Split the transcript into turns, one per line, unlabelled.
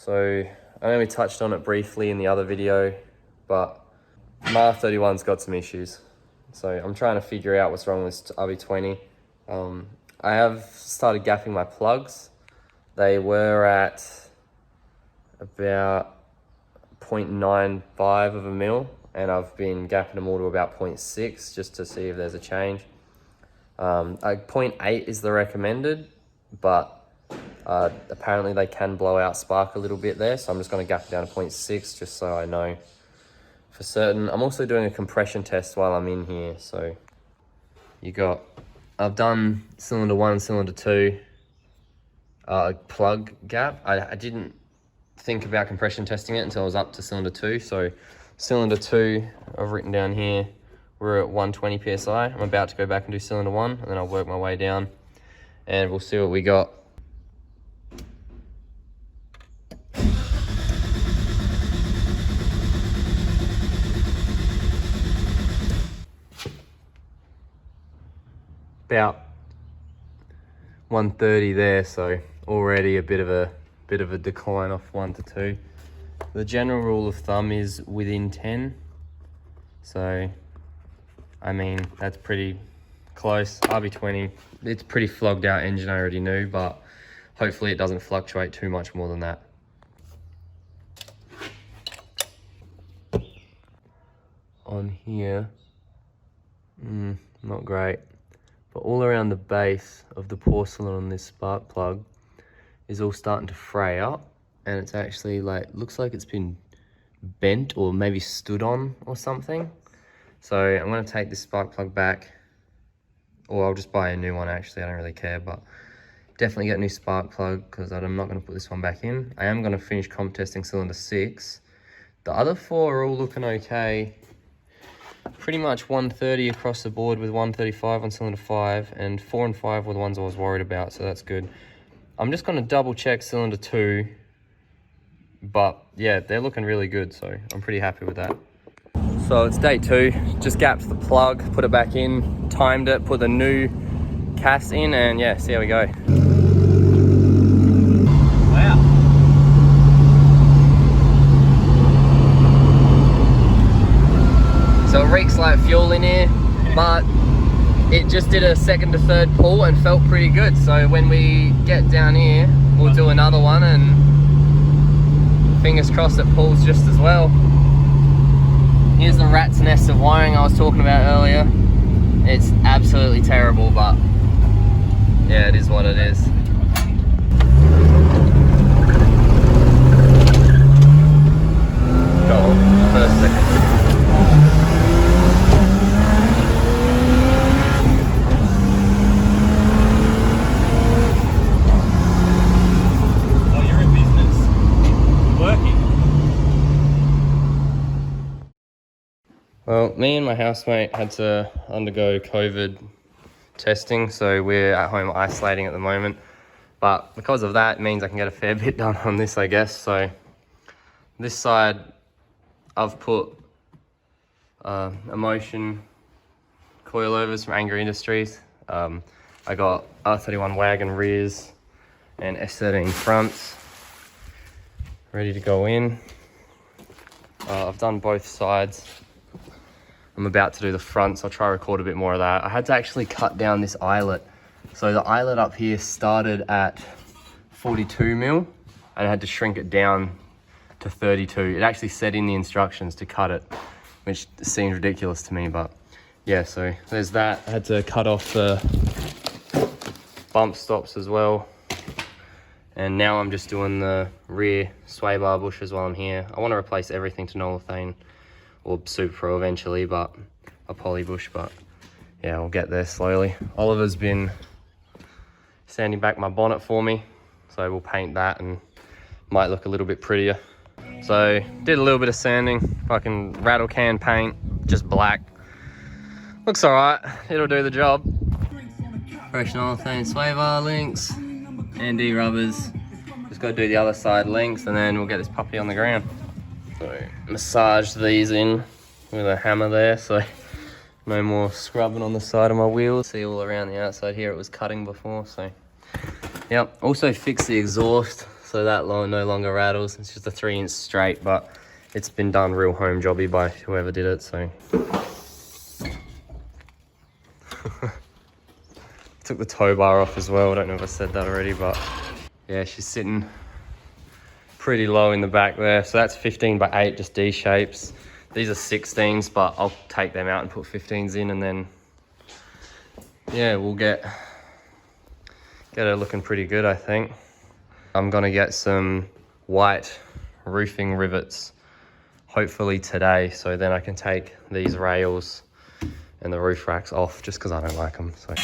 So I know we touched on it briefly in the other video, but my R31's got some issues. So I'm trying to figure out what's wrong with RB20. I have started gapping my plugs. They were at about 0.95 of a mil, and I've been gapping them all to about 0.6 just to see if there's a change. 0.8 is the recommended, but apparently they can blow out spark a little bit there, so I'm just going to gap it down to 0.6 just so I know for certain. I'm also doing a compression test while I'm in here. So I've done cylinder 1, cylinder 2 plug gap. I didn't think about compression testing it until I was up to cylinder 2. So cylinder 2, I've written down here, we're at 120 psi. I'm about to go back and do cylinder 1, and then I'll work my way down and we'll see what we got. About 130 there, so already a bit of a decline off 1 to 2. The general rule of thumb is within 10, so I mean that's pretty close. RB20, it's pretty flogged out engine, I already knew, but hopefully it doesn't fluctuate too much more than that. On here, not great. But all around the base of the porcelain on this spark plug is all starting to fray up, and it's actually looks like it's been bent or maybe stood on or something. So I'm going to take this spark plug back, or I'll just buy a new one actually, I don't really care, but definitely get a new spark plug because I'm not going to put this one back in. I am going to finish comp testing cylinder 6. The other 4 are all looking okay. Pretty much 130 across the board with 135 on cylinder 5, and 4 and 5 were the ones I was worried about, so that's good. I'm just going to double check cylinder 2, but yeah, they're looking really good, so I'm pretty happy with that. So it's day 2, just gapped the plug, put it back in, timed it, put the new cast in, and yeah, see how we go. So it reeks like fuel in here, but it just did a 2nd to 3rd pull and felt pretty good. So when we get down here, we'll do another one, and fingers crossed it pulls just as well. Here's the rat's nest of wiring I was talking about earlier. It's absolutely terrible, but yeah, it is what it is. Go on, first second. Well, me and my housemate had to undergo COVID testing, so we're at home isolating at the moment. But because of that, it means I can get a fair bit done on this, I guess. So this side, I've put Emotion coilovers from Angry Industries. I got R31 Wagon rears and S13 fronts ready to go in. I've done both sides. I'm about to do the fronts. I'll try to record a bit more of that. I had to actually cut down this eyelet. So the eyelet up here started at 42 mil, and I had to shrink it down to 32. It actually said in the instructions to cut it, which seems ridiculous to me, but yeah, so there's that. I had to cut off the bump stops as well. And now I'm just doing the rear sway bar bushes while I'm here. I want to replace everything to Nolithane or Super Pro eventually, but a poly bush, but yeah, we'll get there slowly. Oliver's been sanding back my bonnet for me, so we'll paint that and might look a little bit prettier. So did a little bit of sanding, fucking rattle can paint, just black. Looks all right, it'll do the job. Fresh Nolithane sway bar links, ND rubbers. Just gotta do the other side links, and then we'll get this puppy on the ground. So massage these in with a hammer there, so no more scrubbing on the side of my wheels. See all around the outside here, it was cutting before, so yep. Also fixed the exhaust. so that no longer rattles. It's just a 3-inch straight, but it's been done real home jobby by whoever did it, so. Took the tow bar off as well. I don't know if I said that already, but yeah, she's sitting pretty low in the back there. So that's 15 by 8, just D shapes. These are 16s, but I'll take them out and put 15s in, and then yeah, we'll get her looking pretty good, I think. I'm gonna get some white roofing rivets, hopefully today, so then I can take these rails and the roof racks off, just because I don't like them. So.